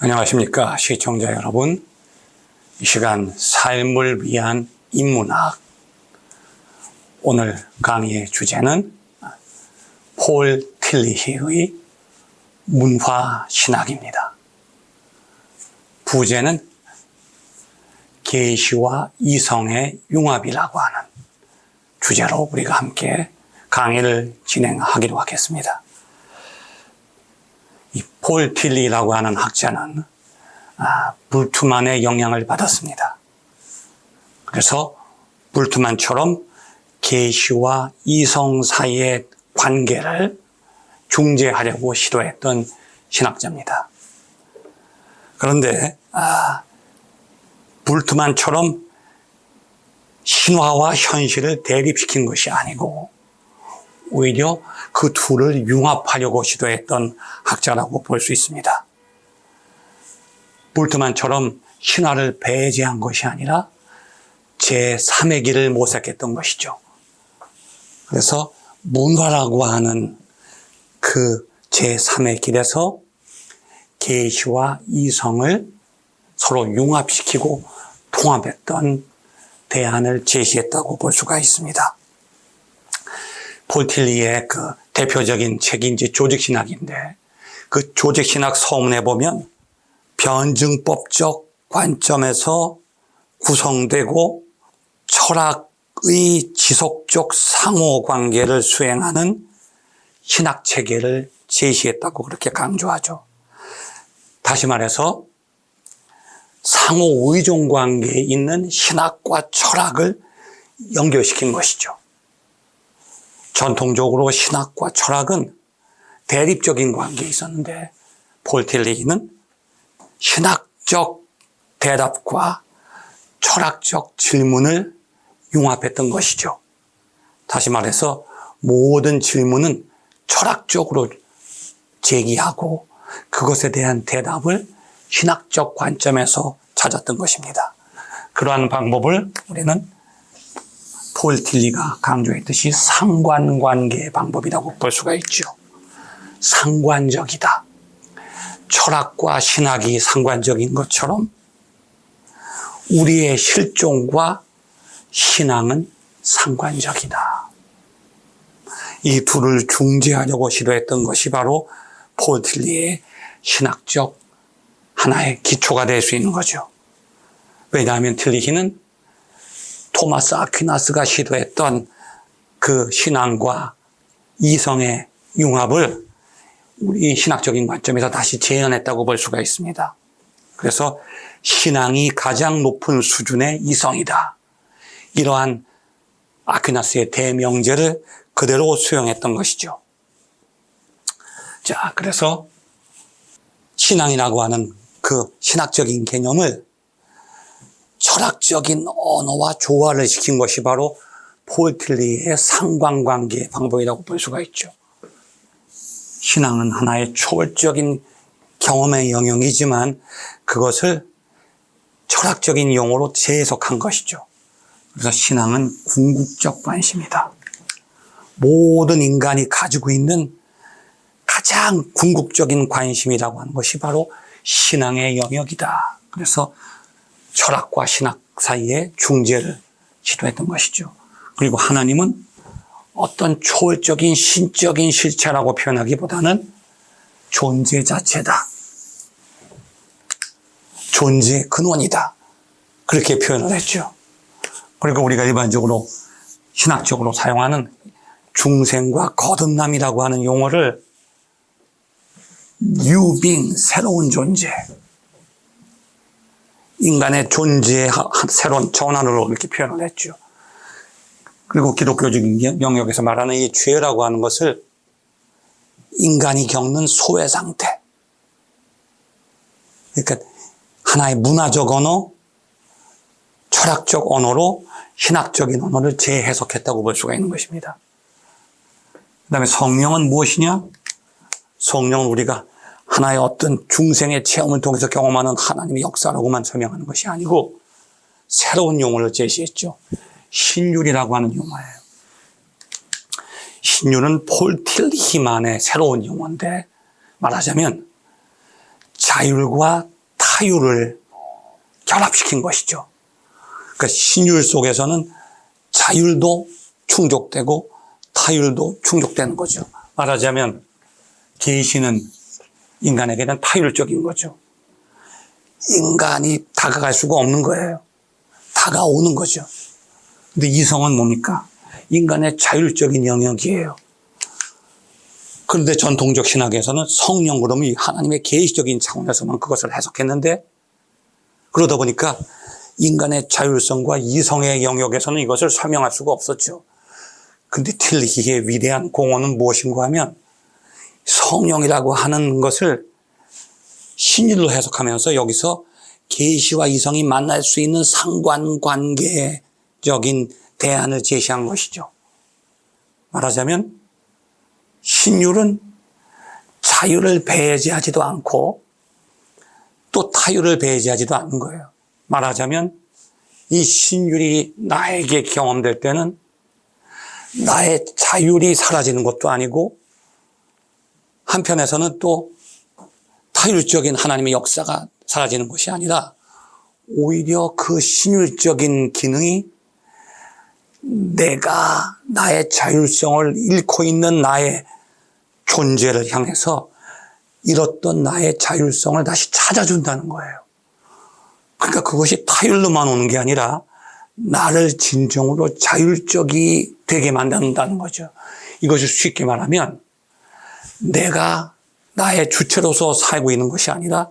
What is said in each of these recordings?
안녕하십니까 시청자 여러분. 이 시간 삶을 위한 인문학, 오늘 강의의 주제는 폴 틸리히의 문화신학입니다. 부제는 계시와 이성의 융합이라고 하는 주제로 우리가 함께 강의를 진행하기로 하겠습니다. 이 폴 틸리라고 하는 학자는 불트만의 영향을 받았습니다. 그래서 불트만처럼 계시와 이성 사이의 관계를 중재하려고 시도했던 신학자입니다. 그런데 불트만처럼 신화와 현실을 대립시킨 것이 아니고 오히려 그 둘을 융합하려고 시도했던 학자라고 볼 수 있습니다. 불트만처럼 신화를 배제한 것이 아니라 제3의 길을 모색했던 것이죠. 그래서 문화라고 하는 그 제3의 길에서 계시와 이성을 서로 융합시키고 통합했던 대안을 제시했다고 볼 수가 있습니다. 폴 틸리의 그 대표적인 책이 이제 조직신학인데, 그 조직신학 서문에 보면 변증법적 관점에서 구성되고 철학의 지속적 상호관계를 수행하는 신학체계를 제시했다고 그렇게 강조하죠. 다시 말해서 상호 의존 관계에 있는 신학과 철학을 연결시킨 것이죠. 전통적으로 신학과 철학은 대립적인 관계에 있었는데 폴 틸리는 신학적 대답과 철학적 질문을 융합했던 것이죠. 다시 말해서 모든 질문은 철학적으로 제기하고 그것에 대한 대답을 신학적 관점에서 찾았던 것입니다. 그러한 방법을 우리는 폴 틸리가 강조했듯이 상관관계의 방법이라고 볼 수가 있죠. 상관적이다. 철학과 신학이 상관적인 것처럼 우리의 실존과 신앙은 상관적이다. 이 둘을 중재하려고 시도했던 것이 바로 폴 틸리의 신학적 하나의 기초가 될 수 있는 거죠. 왜냐하면 틸리히는 토마스 아퀴나스가 시도했던 그 신앙과 이성의 융합을 우리 신학적인 관점에서 다시 재현했다고 볼 수가 있습니다. 그래서 신앙이 가장 높은 수준의 이성이다. 이러한 아퀴나스의 대명제를 그대로 수용했던 것이죠. 자, 그래서 신앙이라고 하는 그 신학적인 개념을 철학적인 언어와 조화를 시킨 것이 바로 폴 틸리의 상관관계의 방법이라고 볼 수가 있죠. 신앙은 하나의 초월적인 경험의 영역이지만 그것을 철학적인 용어로 재해석한 것이죠. 그래서 신앙은 궁극적 관심이다. 모든 인간이 가지고 있는 가장 궁극적인 관심이라고 하는 것이 바로 신앙의 영역이다. 그래서 철학과 신학 사이에 중재를 시도했던 것이죠. 그리고 하나님은 어떤 초월적인 신적인 실체라고 표현하기보다는 존재 자체다. 존재의 근원이다. 그렇게 표현을 했죠. 그리고 우리가 일반적으로 신학적으로 사용하는 중생과 거듭남이라고 하는 용어를 new being, 새로운 존재, 인간의 존재의 새로운 전환으로 이렇게 표현을 했죠. 그리고 기독교적인 영역에서 말하는 이 죄라고 하는 것을 인간이 겪는 소외 상태. 그러니까 하나의 문화적 언어, 철학적 언어로 신학적인 언어를 재해석했다고 볼 수가 있는 것입니다. 그 다음에 성령은 무엇이냐? 성령은 우리가 하나의 어떤 중생의 체험을 통해서 경험하는 하나님의 역사라고만 설명하는 것이 아니고 새로운 용어를 제시했죠. 신율이라고 하는 용어예요. 신율은 폴 틸리히만의 새로운 용어인데 말하자면 자율과 타율을 결합시킨 것이죠. 그러니까 신율 속에서는 자율도 충족되고 타율도 충족되는 거죠. 말하자면 계시는 인간에게는 타율적인 거죠. 인간이 다가갈 수가 없는 거예요. 다가오는 거죠. 근데 이성은 뭡니까? 인간의 자율적인 영역이에요. 그런데 전통적 신학에서는 성령, 그러면 하나님의 계시적인 차원에서만 그것을 해석했는데, 그러다 보니까 인간의 자율성과 이성의 영역에서는 이것을 설명할 수가 없었죠. 근데 틸리히의 위대한 공헌은 무엇인가 하면 성령이라고 하는 것을 신일로 해석하면서 여기서 계시와 이성이 만날 수 있는 상관관계적인 대안을 제시한 것이죠. 말하자면 신율은 자율을 배제하지도 않고 또 타율을 배제하지도 않는 거예요. 말하자면 이 신율이 나에게 경험될 때는 나의 자율이 사라지는 것도 아니고, 한편에서는 또 타율적인 하나님의 역사가 사라지는 것이 아니라 오히려 그 신율적인 기능이 내가 나의 자율성을 잃고 있는 나의 존재를 향해서 잃었던 나의 자율성을 다시 찾아준다는 거예요. 그러니까 그것이 타율로만 오는 게 아니라 나를 진정으로 자율적이 되게 만든다는 거죠. 이것을 쉽게 말하면 내가 나의 주체로서 살고 있는 것이 아니라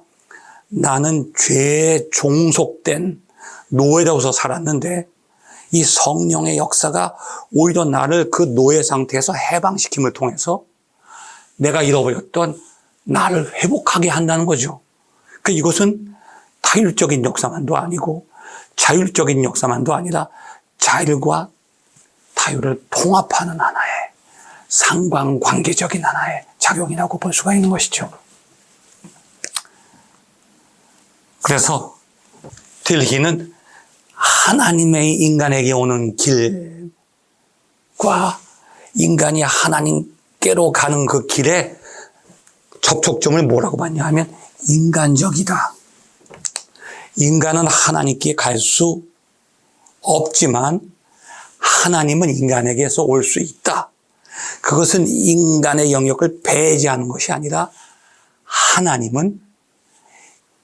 나는 죄에 종속된 노예로서 살았는데 이 성령의 역사가 오히려 나를 그 노예 상태에서 해방시킴을 통해서 내가 잃어버렸던 나를 회복하게 한다는 거죠. 그러니까 이것은 타율적인 역사만도 아니고 자율적인 역사만도 아니라 자율과 타율을 통합하는 하나의 상관관계적인 하나의 작용이라고 볼 수가 있는 것이죠. 그래서 틸히는 하나님의 인간에게 오는 길과 인간이 하나님께로 가는 그 길에 접촉점을 뭐라고 봤냐 하면 인간적이다. 인간은 하나님께 갈 수 없지만 하나님은 인간에게서 올 수 있다. 그것은 인간의 영역을 배제하는 것이 아니라 하나님은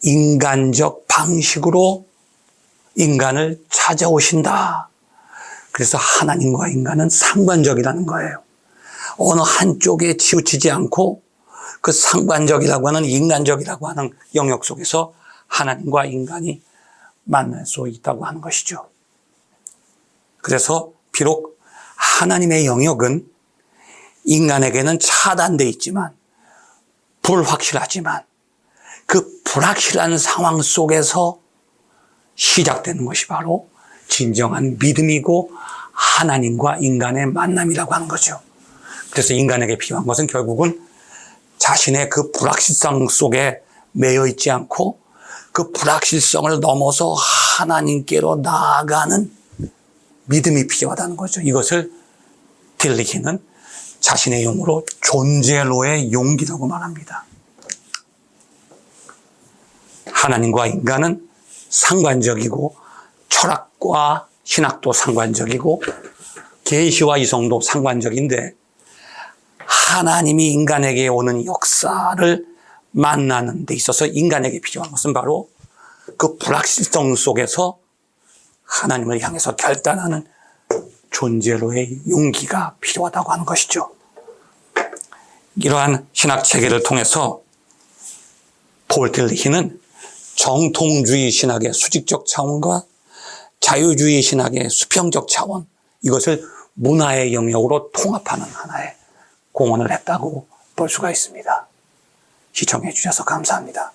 인간적 방식으로 인간을 찾아오신다. 그래서 하나님과 인간은 상관적이라는 거예요. 어느 한쪽에 치우치지 않고 그 상관적이라고 하는 인간적이라고 하는 영역 속에서 하나님과 인간이 만날 수 있다고 하는 것이죠. 그래서 비록 하나님의 영역은 인간에게는 차단되어 있지만 불확실하지만 그 불확실한 상황 속에서 시작되는 것이 바로 진정한 믿음이고 하나님과 인간의 만남이라고 하는 거죠. 그래서 인간에게 필요한 것은 결국은 자신의 그 불확실성 속에 매여 있지 않고 그 불확실성을 넘어서 하나님께로 나아가는 믿음이 필요하다는 거죠. 이것을 틸리히는 자신의 용어로 존재로의 용기라고 말합니다. 하나님과 인간은 상관적이고 철학과 신학도 상관적이고 계시와 이성도 상관적인데 하나님이 인간에게 오는 역사를 만나는 데 있어서 인간에게 필요한 것은 바로 그 불확실성 속에서 하나님을 향해서 결단하는 존재로의 용기가 필요하다고 하는 것이죠. 이러한 신학 체계를 통해서 폴 틸리히는 정통주의 신학의 수직적 차원과 자유주의 신학의 수평적 차원, 이것을 문화의 영역으로 통합하는 하나의 공헌을 했다고 볼 수가 있습니다. 시청해 주셔서 감사합니다.